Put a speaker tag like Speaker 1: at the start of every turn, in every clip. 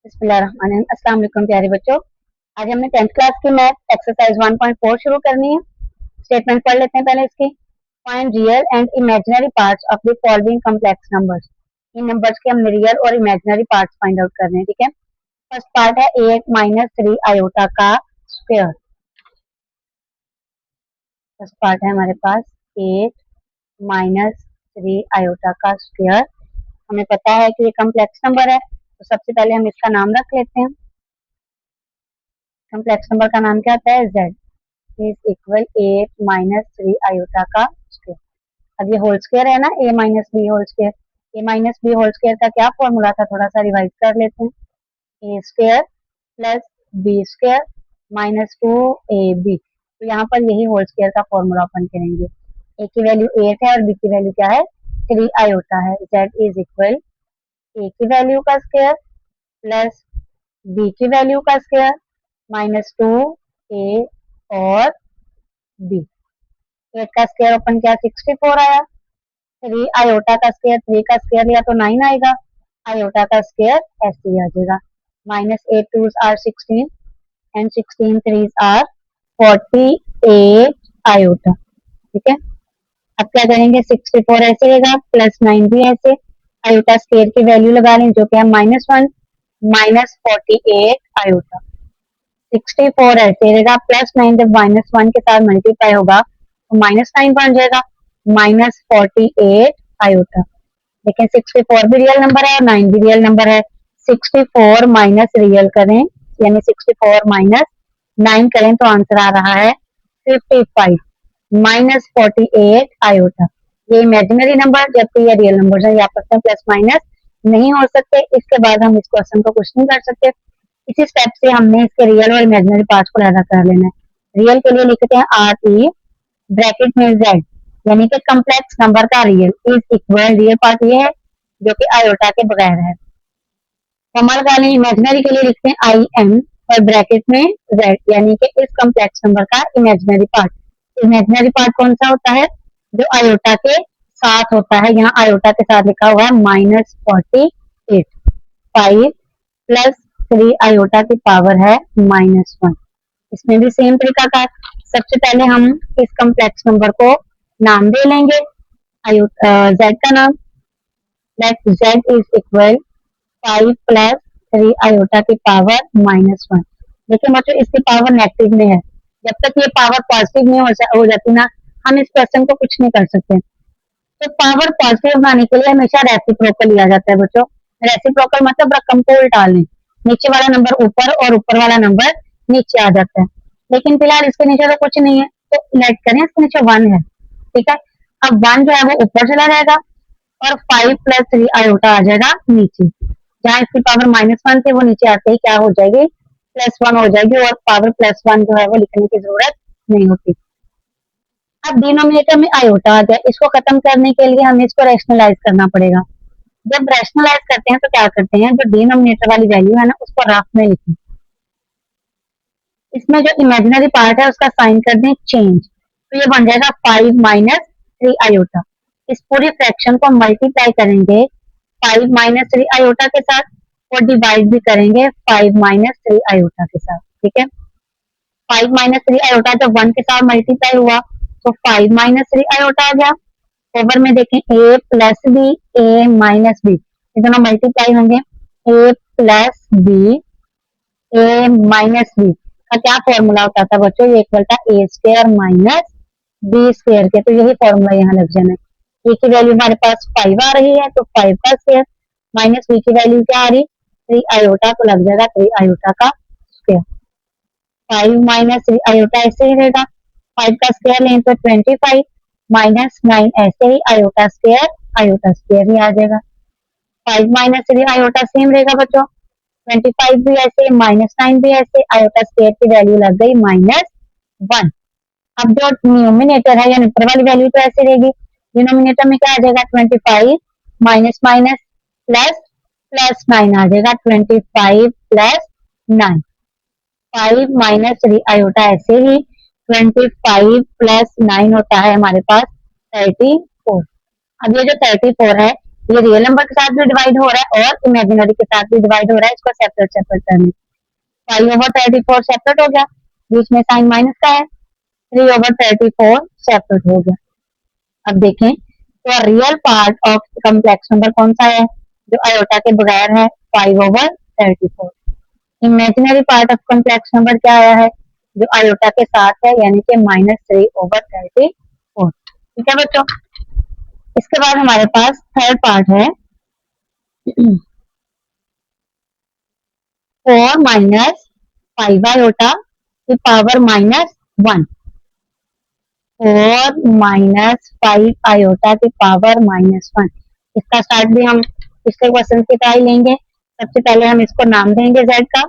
Speaker 1: अस्सलाम वालेकुम प्यारे बच्चों। आज हमने 10th क्लास की मैथ एक्सरसाइज 1.4 शुरू करनी है। स्टेटमेंट पढ़ लेते हैं पहले इसकी। Find real and imaginary parts of the following complex numbers. In numbers के हमने रियल और इमेजिनरी पार्ट्स फाइंड आउट करने हैं, ठीक है। फर्स्ट पार्ट है 8 माइनस 3 आयोटा का स्क्वायर। फर्स्ट पार्ट है हमारे पास 8 माइनस 3 आयोटा का स्क्वायर। हमें पता है कि ये कॉम्प्लेक्स नंबर है, तो सबसे पहले हम इसका नाम रख लेते हैं। कॉम्प्लेक्स नंबर का नाम क्या होता है? z is equal 8 minus 3 iota का स्क्वायर। अब ये होल स्क्वायर है ना, a minus B whole square. a minus B whole square का क्या फॉर्मूला था, थोड़ा सा रिवाइज कर लेते हैं। a square plus B square minus 2ab। तो यहाँ पर यही होल स्क्वायर का फॉर्मूला ओपन करेंगे। a की वैल्यू 8 है और b की वैल्यू क्या है? 3 आयोटा है। z इज इक्वल a की वैल्यू का स्क्वायर प्लस b की वैल्यू का स्क्वायर माइनस 2a और b। 8 का स्क्वायर ओपन किया 64 आया। 3 आयोटा का स्क्वायर, 3 का स्क्वायर लिया तो 9 आएगा। आयोटा का स्क्वायर ऐसे ही आ जाएगा। Minus 8 twos are 16 and 16 threes are 48 iota, ठीक है। अब क्या करेंगे, 64 ऐसे रहेगा प्लस 9 भी ऐसे। आयोटा स्क्वायर की वैल्यू लगा लें जो कि है -1 माइनस 48 आयोटा। 64 ऐसे रहेगा प्लस 9 जब -1 के साथ मल्टीप्लाई होगा तो -9 बन जाएगा। -48 आयोटा। लेकिन 64 भी रियल नंबर है और 9 भी रियल नंबर है। 64 माइनस रियल करें यानी 64 माइनस 9 करें तो आंसर आ रहा है 55 -48 आयोटा। ये इमेजिनरी नंबर जबकि ये रियल नंबर है, ये आपस में प्लस माइनस नहीं हो सकते। इसके बाद हम इस क्वेश्चन को कुछ नहीं कर सकते। इसी स्टेप से हमने इसके रियल और इमेजिनरी पार्ट्स को अलग कर लेना है। रियल के लिए लिखते हैं RE ब्रैकेट में Z, यानी कि कॉम्प्लेक्स नंबर का real is equal, real part ये है जो कि आयोटा के बगैर है। कॉमन वाले इमेजिनरी के लिए लिखते हैं IM और ब्रैकेट में Z, यानी कि इस कॉम्प्लेक्स नंबर का इमेजिनरी पार्ट। इमेजिनरी पार्ट कौन सा होता है? जो आयोटा के साथ होता है। यहाँ आयोटा के साथ लिखा हुआ है -48। 5 प्लस 3 आयोटा की पावर है -1। इसमें भी सेम तरीका का। सबसे पहले हम इस कॉम्प्लेक्स नंबर को नाम दे लेंगे z का नाम। Let z is equal 5 plus 3 iota की पावर -1। देखिए मतलब इसकी पावर नेगेटिव में है, जब तक ये पावर पॉजिटिव में हो जाती ना, हम इस क्वेश्चन को कुछ नहीं कर सकते। तो पावर पॉजिटिव बनाने के लिए हमेशा रेसिप्रोकल लिया जाता है बच्चों। रेसिप्रोकल मतलब रकम को उल्टा लें, नीचे वाला नंबर ऊपर और ऊपर वाला नंबर नीचे आ जाता है। लेकिन फिलहाल इसके नीचे तो कुछ नहीं है, तो लेट करें इसके नीचे 1 है, ठीक है। अब 1 जो है वो ऊपर चला जाएगा और 5 प्लस 3 आयोटा आ जाएगा नीचे। जहां इसकी पावर -1 थी वो नीचे आते ही क्या हो जाएगी, +1 हो जाएगी और पावर +1 जो है वो लिखने की जरूरत नहीं होती। अब डिनोमिनेटर में आयोटा आ गया, इसको खत्म करने के लिए हमें इसको रैशनलाइज करना पड़ेगा। जब रैशनलाइज करते हैं तो क्या करते हैं, जो डिनोमिनेटर वाली वैल्यू है ना उसको रफ में लिखें। इसमें जो इमेजिनरी पार्ट है उसका साइन कर दें चेंज, तो ये बन जाएगा 5 माइनस 3 आयोटा। इस पूरी फ्रैक्शन को मल्टीप्लाई करेंगे 5 माइनस 3 आयोटा के साथ और डिवाइड भी करेंगे 5 माइनस 3 आयोटा के साथ, ठीक है। 5 माइनस 3 आयोटा जब 1 के साथ मल्टीप्लाई हुआ तो 5 माइनस 3 आयोटा आ गया। ओवर में देखें a plus B, a minus B, ये दोनों मल्टीप्लाई होंगे। a plus B, a minus B का क्या फॉर्मूला होता था बच्चों? ये इक्वल था a square minus B square के। तो यही फॉर्मूला यहाँ लग जाना है। a की वैल्यू हमारे पास 5 आ रही है तो 5 का स्क्वायर माइनस b की वैल्यू क्या आ रही, 3 आयोटा, तो लग जाएगा 3 आयोटा का स्क्वायर। 5 माइनस 3 आयोटा ऐसे ही रहेगा, 5 का स्क्वायर लें तो 25 माइनस 9 ऐसे ही आयोटा स्क्वायर ही आ जाएगा। 5 माइनस 3 आयोटा सेम रहेगा बच्चों, 25 भी ऐसे -9 भी ऐसे, आयोटा स्क्वायर की वैल्यू लग गई -1। अब जो न्यूमिनेटर है यानी ऊपर वाली वैल्यू तो ऐसे रहेगी, डिनोमिनेटर में क्या आ जाएगा 25 माइनस माइनस प्लस प्लस 9 आ जाएगा 25 प्लस 9। 5 माइनस 3 आयोटा ऐसे ही 25 प्लस 9 होता है हमारे पास 34। अब ये जो 34 है ये रियल नंबर के साथ भी डिवाइड हो रहा है और इमेजिनरी के साथ भी डिवाइड हो रहा है, इसको सेपरेट सेपरेट करने। 5/34 सेपरेट हो गया, बीच में साइन माइनस का है, 3/34 सेपरेट हो गया। अब देखें तो real part of complex number कौन सा है, जो आयोटा के बगैर है, 5/34। Imaginary part of complex number क्या आया है, जो आयोटा के साथ है, यानी कि -3/34। ठीक है बच्चों। इसके बाद हमारे पास थर्ड पार्ट है 4 माइनस 5 आयोटा की पावर -1। 4 माइनस 5 आयोटा की पावर -1। इसका स्टार्ट भी हम पिछले क्वेश्चन की तरह ही लेंगे। सबसे पहले हम इसको नाम देंगे z का।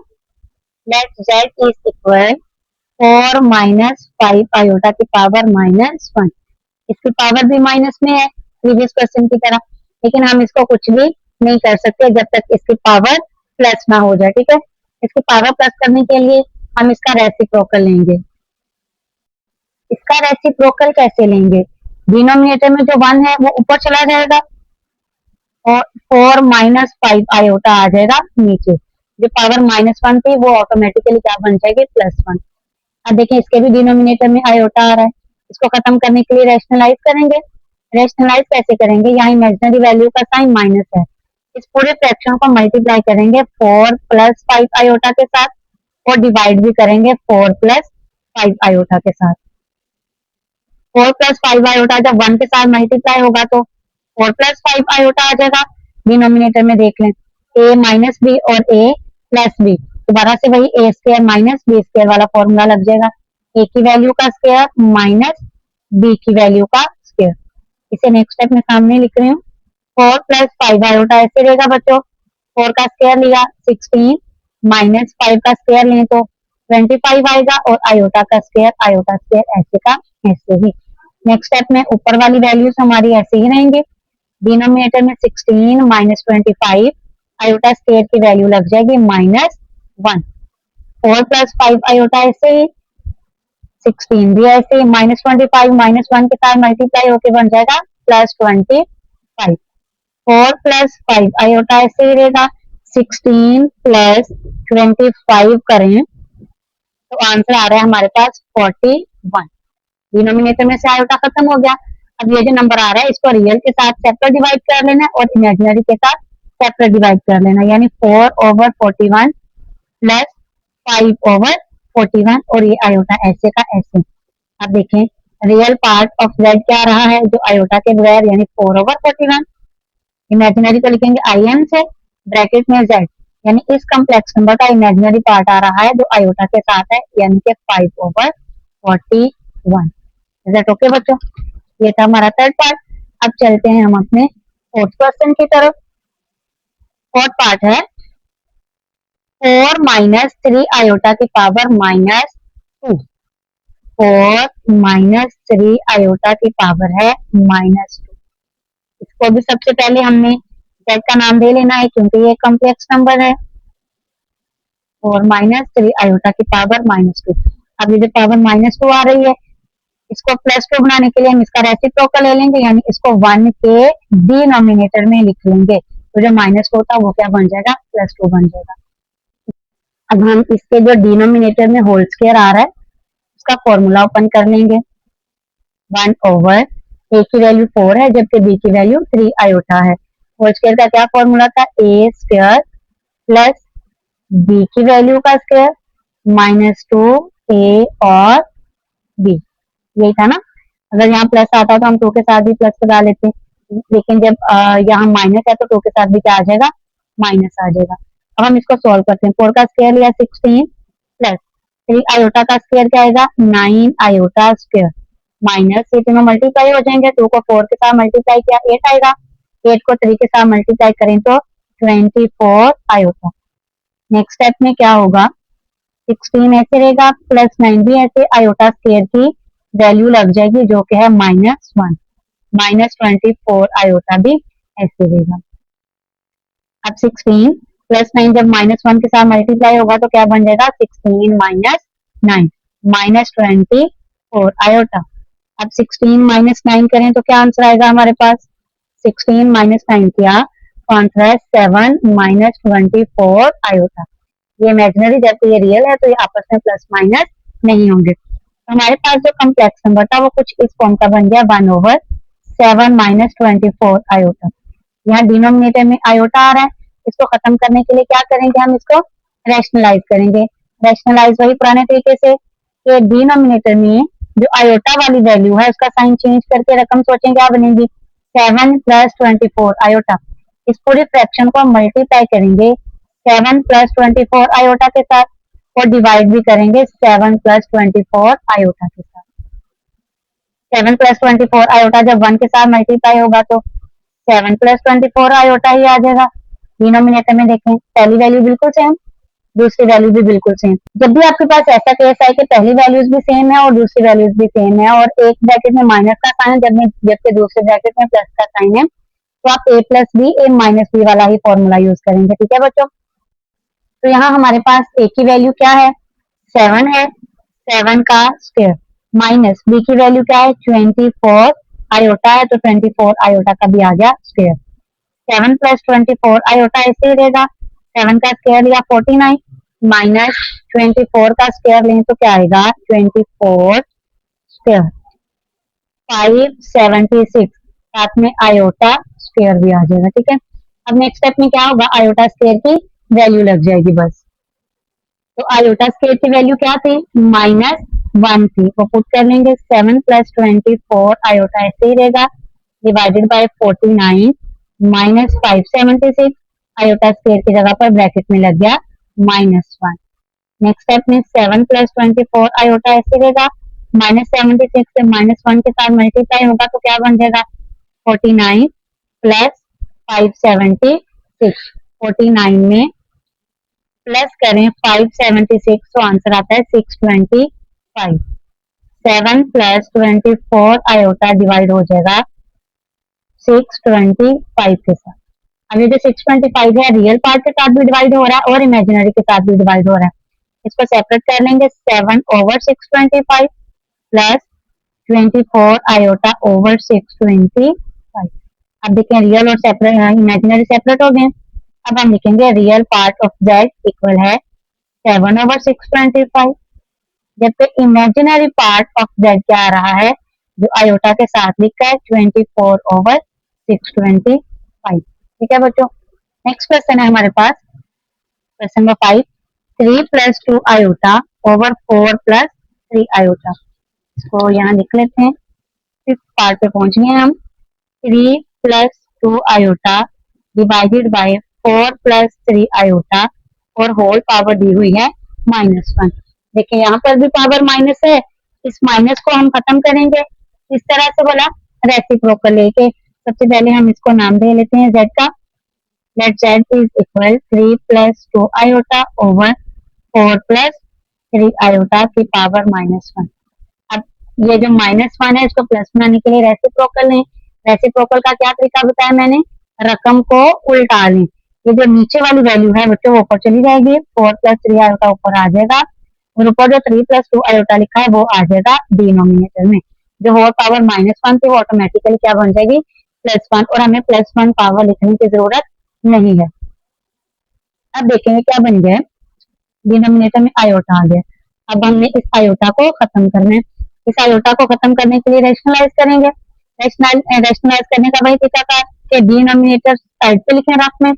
Speaker 1: Let z is equal 4 minus 5 iota की पावर -1। इसकी पावर भी माइनस में है प्रीवियस क्वेश्चन की तरह, लेकिन हम इसको कुछ भी नहीं कर सकते जब तक इसकी पावर प्लस ना हो जाए। ठीक है, इसकी पावर प्लस करने के लिए हम इसका रेसिप्रोकल लेंगे। इसका रेसिप्रोकल कैसे लेंगे, डिनोमिनेटर में जो 1 है वो ऊपर चला जाएगा और 4 माइनस 5 आयोटा आ जाएगा नीचे। जो पावर -1 थी वो ऑटोमेटिकली क्या बन जाएगी, +1। अब देखिए इसके भी डिनोमिनेटर में आयोटा आ रहा है, इसको खत्म करने के लिए रैशनलाइज करेंगे। रैशनलाइज कैसे करेंगे, यहाँ इमेजिनरी वैल्यू का साइन माइनस है, इस पूरे फ्रैक्शन को मल्टीप्लाई करेंगे 4 + 5 आयोटा के साथ और डिवाइड भी करेंगे 4 + 5 आयोटा के साथ। 4 + 5 आयोटा जब 1 के साथ मल्टीप्लाई होगा तो 4 + 5 आयोटा आ जाएगा। डिनोमिनेटर में देख लें, a - b और a + b, दोबारा से वही a² - b² वाला फॉर्मूला लग जाएगा। a की वैल्यू का स्क्वायर माइनस b की वैल्यू का स्क्वायर। इसे नेक्स्ट स्टेप में सामने लिख रही हूँ। 4 + 5 आयोटा ऐसे रहेगा बच्चों, 4 का स्क्वायर लिया 16 माइनस 5 का स्क्वायर लें तो 25 आएगा और आयोटा का स्क्वायर ऐसे का ऐसे ही। नेक्स्ट स्टेप में ऊपर वाली वैल्यूज हमारी ऐसे ही रहेंगे। डिनोमिनेटर में 16 माइनस 25, आयोटा स्क्वायर की वैल्यू लग जाएगी -1। 4 + 5 आयोटा ऐसे ही, 16 भी ऐसे ही, -25 -1 के साथ मल्टीप्लाई होके बन जाएगा +25। 4 + 5 आयोटा ऐसे ही रहेगा, 16 + 25 करें तो आंसर आ रहा है हमारे पास 41। डिनोमिनेटर में से आयोटा खत्म हो गया। अब ये जो नंबर आ रहा है इसको रियल के साथ सेपरेट डिवाइड कर लेना है और इमेजिनरी के साथ सेपरेट डिवाइड कर लेना, यानी 4/41 + 5/41 और ये आयोटा ऐसे का ऐसे। अब देखें रियल पार्ट ऑफ z क्या रहा है, जो आयोटा के बगैर, यानी 4/41। इमेजिनरी को लिखेंगे in से, ब्रैकेट में z, यानी इस कम्प्लेक्स नंबर का इमेजिनरी पार्ट आ रहा है जो आयोटा के साथ है, यानी कि 5/41। इज दैट ओके बच्चों। ये था हमारा थर्ड पार्ट। अब चलते हैं हम अपने फोर्थ क्वेश्चन की तरफ। फोर्थ पार्ट है 4 - 3 आयोटा की पावर -2। 4 - 3 आयोटा की पावर है -2। इसको भी सबसे पहले हमने z का नाम दे लेना है क्योंकि ये कॉम्प्लेक्स नंबर है। 4 - 3 आयोटा की पावर -2। अब ये जो पावर -2 आ रही है, इसको +2 बनाने के लिए हम इसका रेसिप्रोकल ले लेंगे, यानी इसको 1 के डिनोमिनेटर में लिख लेंगे, तो जो -2 था वो क्या बन जाएगा, +2 बन जाएगा। अब हम इसके जो डिनोमिनेटर में होल स्क्वायर आ रहा है उसका फॉर्मूला ओपन कर लेंगे। 1/a की वैल्यू 4 है जबकि b की वैल्यू 3 आयोटा है। होल स्क्वायर का क्या फॉर्मूला था, a² + b की वैल्यू का स्क्वायर -2a और b, यही था ना। अगर यहाँ प्लस आता तो हम 2 के साथ भी प्लस लगा लेते, लेकिन जब यहाँ माइनस है तो 2 के साथ भी क्या आ जाएगा, माइनस आ जाएगा। अब हम इसको सॉल्व करते हैं। 4 का स्क्वायर लिया 16 + 3 आयोटा का स्क्वायर क्या आएगा, 9 आयोटा स्क्वायर, माइनस ये तीनों मल्टीप्लाई हो जाएंगे। 2 को 4 के साथ मल्टीप्लाई किया 8 आएगा, 8 को 3 के साथ मल्टीप्लाई करें तो 24 आयोटा। नेक्स्ट स्टेप में क्या होगा, 16 ऐसे रहेगा +9 भी ऐसे, आयोटा स्क्वायर की वैल्यू लग जाएगी जो कि है -1, -24 आयोटा भी ऐसे रहेगा। अब 16 + 9 जब -1 के साथ मल्टीप्लाई होगा तो क्या बन जाएगा, 16 - 9 -24 आयोटा। अब 16 - 9 करें तो क्या आंसर आएगा हमारे पास, 16 माइनस 9 किया तो आंसर है 7 माइनस 24 आयोटा। ये इमेजिनरी जबकि ये रियल है तो ये आपस में प्लस माइनस नहीं होंगे। तो हमारे पास जो कम्प्लेक्स नंबर था वो कुछ इस फॉर्म का बन गया 1/7 माइनस 24 आयोटा। यहाँ डिनोमिनेटर में आयोटा आ रहा है, इसको खत्म करने के लिए क्या करेंगे, हम इसको रैशनलाइज करेंगे। रैशनलाइज वही पुराने तरीके से कि डिनोमिनेटर में जो आयोटा वाली वैल्यू है उसका साइन चेंज करके रकम सोचें क्या बनेगी 7 प्लस 24 आयोटा। इस पूरे फ्रैक्शन को मल्टीप्लाई करेंगे 7 प्लस 24 आयोटा के साथ और डिवाइड भी करेंगे 7 प्लस 24 आयोटा के साथ। 7 प्लस 24 आयोटा जब 1 के साथ मल्टीप्लाई होगा तो 7 प्लस 24 आयोटा ही आ जाएगा। डिनोमिनेटर में देखें पहली वैल्यू बिल्कुल सेम, दूसरी वैल्यू भी बिल्कुल सेम। जब भी आपके पास ऐसा केस है कि पहली वैल्यूज भी सेम है और दूसरी वैल्यूज भी सेम है और एक ब्रैकेट में माइनस का साइन है जबकि दूसरे ब्रैकेट में प्लस का साइन है तो आप a plus B a minus B वाला ही फॉर्मूला यूज करेंगे। ठीक है बच्चों, तो यहाँ हमारे पास a की वैल्यू क्या है 7 है, 7 का स्क्वायर माइनस b की वैल्यू क्या है 24 आयोटा है तो 24 आयोटा का भी आ गया स्क्वायर। 7 प्लस 24 आयोटा ऐसे ही रहेगा, 7 का स्क्वायर लिया 49 माइनस 24 का स्क्वायर लें तो क्या आएगा 24 स्क्वायर 576 साथ में आयोटा स्क्वायर भी आ जाएगा। ठीक है, अब नेक्स्ट स्टेप में क्या होगा आयोटा स्क्वायर की वैल्यू लग जाएगी बस। तो आयोटा स्क्वायर की वैल्यू क्या थी -1 थी, वो पुट कर लेंगे 7 प्लस 24 आयोटा ऐसे ही रहेगा divided by 49 minus 576 iota square की जगह पर ब्रैकेट में लग गया -1। नेक्स्ट स्टेप में 7 प्लस 24 आयोटा ऐसे रहेगा -76 से -1 के साथ मल्टीप्लाई होगा तो क्या बन जाएगा 49 प्लस 576। 49 में प्लस करें 576 तो आंसर आता है 625। 7 प्लस 24 आयोटा डिवाइड हो जाएगा 625 के साथ। अब ये जो 625 है रियल पार्ट के साथ भी डिवाइड हो रहा है और इमेजिनरी के साथ भी डिवाइड हो रहा है, इसको सेपरेट कर लेंगे 7/625 प्लस 24 आयोटा ओवर 625। अब देखें रियल और सेपरेट इमेजिनरी सेपरेट हो गए। अब हम लिखेंगे real part of z equal है 7/625 जबकि इमेजिनरी पार्ट ऑफ z क्या आ रहा है जो आयोटा के साथ लिखा है 24/625। ठीक है बच्चों, नेक्स्ट क्वेश्चन है हमारे पास question number 5 3 plus 2 iota over 4 plus 3 iota. इसको यहाँ लिख लेते हैं, फिफ्थ पार्ट पे पहुंच गए हम। 3 plus 2 iota divided bye 4 plus 3 iota और होल पावर दी हुई है -1। देखिए यहाँ पर भी पावर माइनस है, इस माइनस को हम खत्म करेंगे इस तरह से बोला रेसिप्रोकल लेके। सबसे पहले हम इसको नाम दे लेते हैं z का, let z is equal 3 plus 2 iota over 4 plus 3 iota की पावर -1। अब ये जो -1 है इसको प्लस बनाने के लिए रेसिप्रोकल लें। रेसिप्रोकल का क्या तरीका बताया मैंने, रकम को उल्टा लें। ये जो नीचे वाली वैल्यू है बच्चों वो ऊपर चली जाएगी, 4 प्लस 3 आयोटा ऊपर आ जाएगा और ऊपर जो 3 प्लस 2 आयोटा लिखा है वो आ जाएगा डिनोमिनेटर में। जो होल पावर -1 थी वो ऑटोमेटिकली क्या बन जाएगी +1 और हमें +1 पावर लिखने की जरूरत नहीं है। अब देखेंगे क्या बन गया, डिनोमिनेटर में आयोटा आ गया। अब हमने इस आयोटा को खत्म करना है, इस आयोटा को खत्म करने के लिए रेशनलाइज करेंगे। रेशनलाइज करने का वही तरीका था कि डिनोमिनेटर साइड पे लिखें रफ में,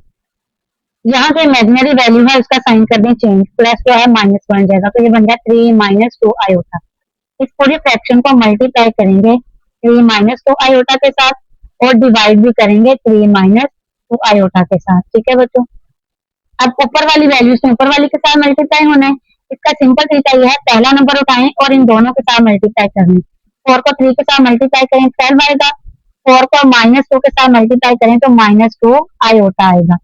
Speaker 1: यहाँ जो इमेजिनरी वैल्यू है उसका साइन कर दें चेंज, प्लस जो है माइनस बन जाएगा तो ये बन गया 3 - 2 आयोटा। इस पूरे फ्रैक्शन को मल्टीप्लाई करेंगे 3 - 2 आयोटा के साथ और डिवाइड भी करेंगे 3 - 2 आयोटा के साथ। ठीक है बच्चों, अब ऊपर वाली वैल्यूज में ऊपर वाली के साथ मल्टीप्लाई होना है। इसका सिंपल तरीका यह है पहला नंबर उठाएं और इन दोनों के साथ मल्टीप्लाई कर लें। 4 को 3 के साथ मल्टीप्लाई करें 12 आएगा, 4 को -2 के साथ मल्टीप्लाई करें तो -2 आयोटा आएगा।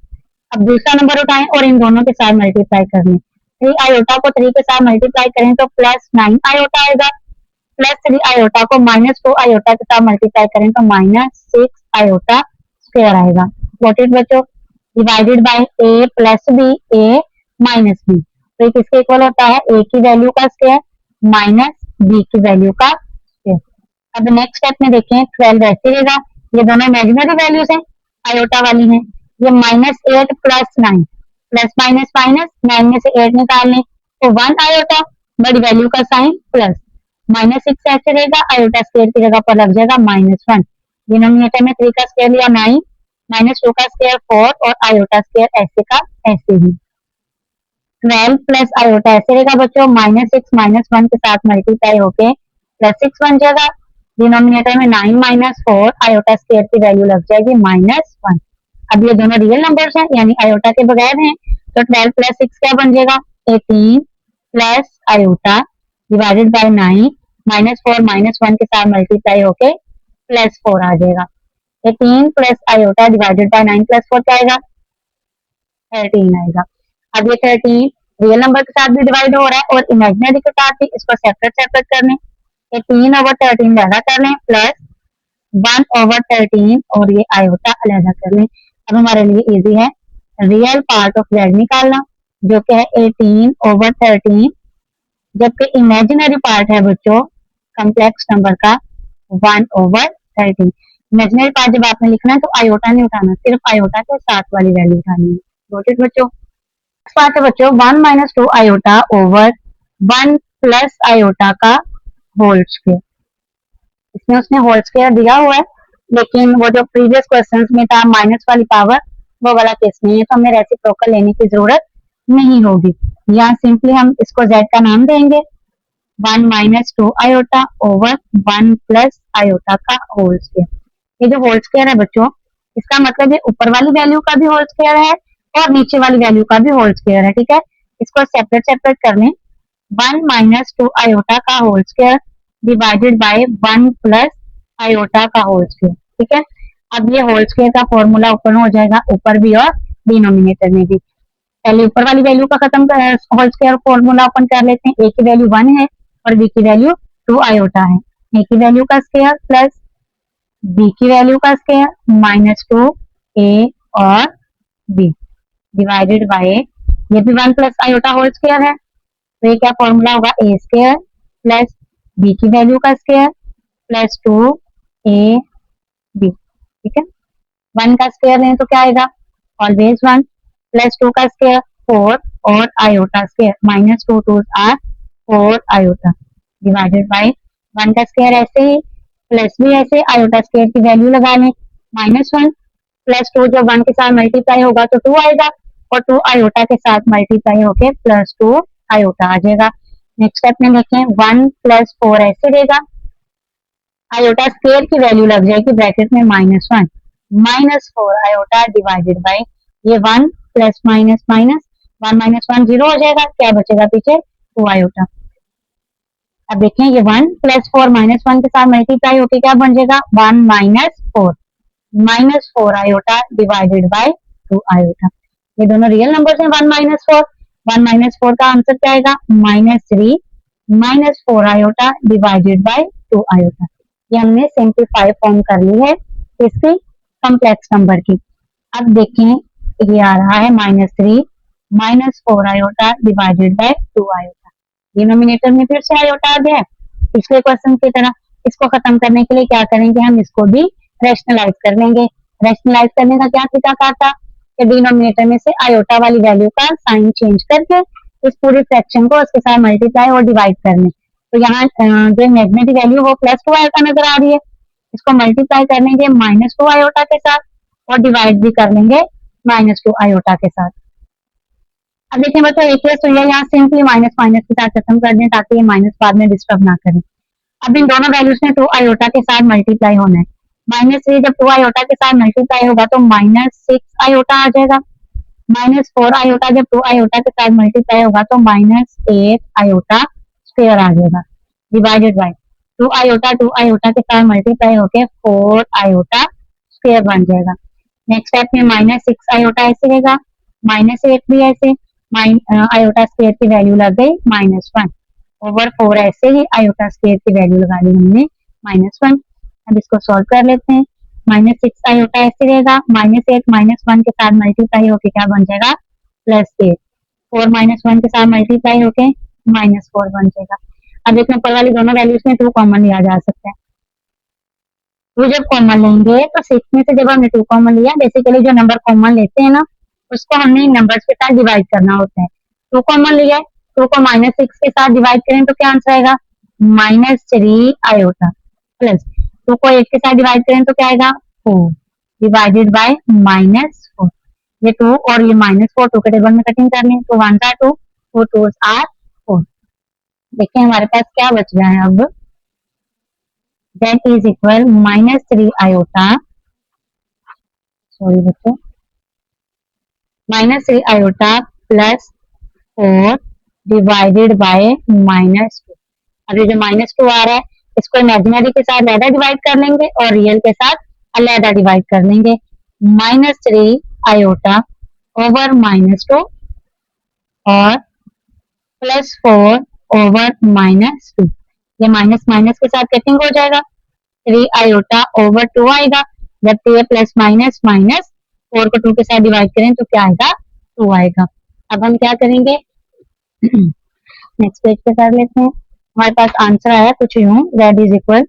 Speaker 1: अब दूसरा नंबर उठाएं और इन दोनों के साथ मल्टीप्लाई कर लें। 3 आयोटा को 3 के साथ मल्टीप्लाई करें तो +9 आयोटा आएगा, +3 आयोटा को -2 आयोटा के साथ मल्टीप्लाई करें तो -6 आयोटा स्क्वायर आएगा। व्हाट इज बच्चों, divided by a plus B a minus B, तो ये किसके इक्वल होता है a की वैल्यू का स्क्वायर माइनस b की वैल्यू का स्क्वायर। अब नेक्स्ट स्टेप में देखें 12 ऐसे रहेगा, ये दोनों इमेजिनरी वैल्यूज हैं, आयोटा वाली हैं। ये -8 प्लस 9, प्लस माइनस माइनस, 9 में से 8 निकालने तो 1 आयोटा, बड़ी वैल्यू का साइन प्लस, -6 ऐसे रहेगा, आयोटा स्क्वायर की जगह पर लग जाएगा -1। डिनोमिनेटर में 3 का स्क्वायर लिया 9, -2 का स्क्वायर 4 और आयोटा स्क्वायर ऐसे का ऐसे ही। 12 प्लस आयोटा ऐसे रहेगा बच्चों, -6 -1 के साथ मल्टीप्लाई होके +6 बन जाएगा। डिनोमिनेटर में 9 -4, आयोटा स्क्वायर की वैल्यू लग जाएगी -1। अब ये दोनों रियल नंबर्स हैं यानी आयोटा के बगैर हैं, तो 12 प्लस 6 क्या बन जाएगा, 18 प्लस आयोटा डिवाइडेड बाय 9, -4 -1 के साथ मल्टीप्लाई होके +4 आ जाएगा। 18 प्लस आयोटा डिवाइडेड बाय 9 +4 क्या आएगा, 13 आएगा। अब ये 13 रियल नंबर के साथ भी डिवाइड हो रहा है और इमेजिनरी के साथ भी, इसको सेपरेट सेपरेट कर लें, 18/13 अलग कर लें प्लस 1/13 और ये आयोटा अलग कर लें। अब हमारे लिए इजी है रियल पार्ट ऑफ z निकालना, जो कि है 18/13, जबकि इमेजिनरी पार्ट है बच्चों कॉम्प्लेक्स नंबर का 1/13। इमेजिनरी पार्ट जब आपने लिखना है तो आयोटा नहीं उठाना, सिर्फ आयोटा के साथ वाली वैल्यू उठानी है। नोटेड बच्चों। पार्ट है बच्चों 1 - 2 आयोटा ओवर 1 प्लस आयोटा का होल स्क्वायर। इसमें उसने होल स्क्वायर दिया हुआ है, लेकिन वो जो प्रीवियस क्वेश्चंस में था माइनस वाली पावर, वो वाला केस नहीं है, तो हमें रेसिप्रोकल लेने की जरूरत नहीं होगी। यहाँ सिंपली हम इसको z का नाम देंगे, 1 - 2 आयोटा ओवर 1 प्लस आयोटा का होल स्क्वायर। ये जो होल स्क्वायर है बच्चों, इसका मतलब ये ऊपर वाली वैल्यू का भी होल स्क्वायर है और नीचे वाली वैल्यू का भी होल स्क्वायर है, ठीक है। इसको सेपरेट सेपरेट कर लें, 1 - 2 आयोटा का whole square divided by 1 plus iota का होल स्क्वायर, ठीक है। अब ये होल स्क्वायर का फॉर्मूला ओपन हो जाएगा ऊपर भी और डिनोमिनेटर में भी। पहले ऊपर वाली वैल्यू का खत्म कर होल स्क्वायर फॉर्मूला ओपन कर लेते हैं। a की वैल्यू 1 है और b की वैल्यू 2 आयोटा है। a की वैल्यू का स्क्वायर प्लस b की वैल्यू का स्क्वायर -2 a और b डिवाइडेड बाय, ये भी 1 प्लस आयोटा होल स्क्वायर है, तो ये क्या फॉर्मूला होगा, a स्क्वायर प्लस b की वैल्यू का स्क्वायर प्लस 2 a b, ठीक है। 1 का स्क्वायर लें तो क्या आएगा, ऑलवेज 1 प्लस 2 का स्क्वायर 4 और iota square -2 2 are 4 iota divided by 1 का स्क्वायर ऐसे ही प्लस भी ऐसे, आयोटा स्क्वायर की वैल्यू लगा लें, -1 प्लस 2 जब 1 के साथ मल्टीप्लाई होगा तो 2 आएगा और 2 आयोटा के साथ मल्टीप्लाई होके +2 आयोटा आ जाएगा। नेक्स्ट स्टेप में देखें, 1 + 4 ऐसे रहेगा, आयोटा स्क्वायर की वैल्यू लग जाएगी ब्रैकेट में -1, -4 आयोटा डिवाइडेड बाय ये 1 प्लस माइनस माइनस 1 - 1 0 हो जाएगा, क्या बचेगा पीछे 2 आयोटा। अब देखें ये 1 + 4 -1 के साथ मल्टीप्लाई होके क्या बन जाएगा, 1 - 4 -4 आयोटा डिवाइडेड बाय 2 आयोटा। ये दोनों रियल नंबर्स हैं 1 - 4। 1 - 4 का आंसर क्या आएगा, -3 -4 आयोटा डिवाइडेड बाय 2 आयोटा। ये हमने सिंप्लीफाई फॉर्म कर ली है इसकी कॉम्प्लेक्स नंबर की। अब देखें ये आ रहा है -3 -4 iota divided bye 2 iota. Denominator में फिर से आयोटा आ गया पिछले क्वेश्चन की तरह। इसको खत्म करने के लिए क्या करेंगे, हम इसको भी रैशनलाइज कर लेंगे। रैशनलाइज करने का क्या तरीका था कि डिनोमिनेटर में से आयोटा वाली वैल्यू का साइन चेंज करके इस पूरे फ्रैक्शन को उसके साथ मल्टीप्लाई और डिवाइड कर लें। तो यहाँ जो इमेजिनरी वैल्यू वो +2 आयोटा नजर आ रही है, इसको मल्टीप्लाई कर लेंगे -2 आयोटा के साथ और डिवाइड भी कर लेंगे -2 आयोटा के साथ। अब देखिए बच्चों एक केस तो यहाँ सिंपली माइनस माइनस के साथ खत्म कर दें ताकि ये माइनस बाद में डिस्टर्ब ना करें। अब इन दोनों वैल्यूज में 2 आयोटा के साथ मल्टीप्लाई होना है। -3 जब 2 आयोटा के साथ मल्टीप्लाई होगा तो -6 आयोटा आ जाएगा। -4 आयोटा जब 2 आयोटा के साथ मल्टीप्लाई होगा तो -8 आयोटा स्क्वायर आ जाएगा डिवाइडेड बाय 2 आयोटा के साथ मल्टीप्लाई होके 4 आयोटा स्क्वायर बन जाएगा। नेक्स्ट स्टेप में -6 आयोटा ऐसे रहेगा, -8 भी ऐसे, आयोटा स्क्वायर की वैल्यू लग गई -1 ओवर 4 ऐसे ही आयोटा स्क्वायर की वैल्यू लगा ली हमने -1। अब इसको सॉल्व कर लेते हैं। -6 आयोटा ऐसे रहेगा, -8 -1 के साथ मल्टीप्लाई होके क्या बन जाएगा +8, 4 -1 के साथ मल्टीप्लाई होके -4 बन जाएगा। अब देखिए ऊपर वाली दोनों वैल्यूज में 2 कॉमन लिया जा सकता है, टू जब कॉमन लेंगे तो 6 में से जब हमने 2 कॉमन लिया, बेसिकली जो नंबर कॉमन लेते हैं ना उसको हमने नंबर्स के साथ डिवाइड करना होता है। 2 कॉमन लिया है, 2 को -6 के साथ डिवाइड करें तो क्या आंसर आएगा, -3 आयोटा, प्लस 2 को 8 के साथ डिवाइड करें तो क्या आएगा, 4 डिवाइडेड बाय -4। ये 2 और ये -4 2 के टेबल में कटिंग करनी है, तो 1 आर 2, 4 2 आर 4। देखिए हमारे पास क्या बच गया है अब, that is equal -3 iota, sorry बच्चों, -3 iota प्लस 4 डिवाइडेड बाय -2। अब ये जो -2 आ रहा है इसको इमेजिनरी के साथ अलहदा डिवाइड कर लेंगे और रियल के साथ अलहदा डिवाइड कर लेंगे। -3 आयोटा ओवर -2 और +4 ओवर -2। ये माइनस माइनस के साथ कटिंग हो जाएगा, 3 आयोटा ओवर 2 आएगा, जब ये प्लस माइनस माइनस 4 को 2 के साथ डिवाइड करें तो क्या आएगा, 2 आएगा। अब हम क्या करेंगे, नेक्स्ट पेज पे कर लेते हैं। हमारे पास आंसर आया कुछ यूं, that is equal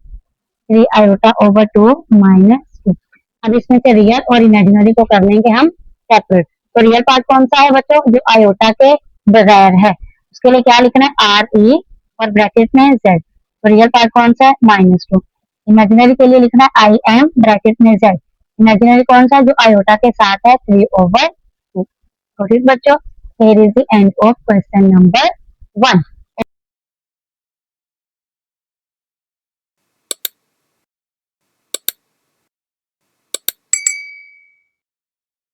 Speaker 1: 3 iota over 2 -2। अब इसमें से रियल और इमेजिनरी को कर लेंगे हम सेपरेट। तो रियल पार्ट कौन सा है बच्चों, जो आयोटा के बगैर है, उसके लिए क्या लिखना है, आर ई और ब्रैकेट में जेड। तो रियल पार्ट कौन सा है, -2। इमेजिनरी के लिए लिखना है आई एम ब्रैकेट में जेड। इमेजिनरी कौन सा है, जो आयोटा के साथ है, 3/2। तो ठीक बच्चों, here is the end of question number 1।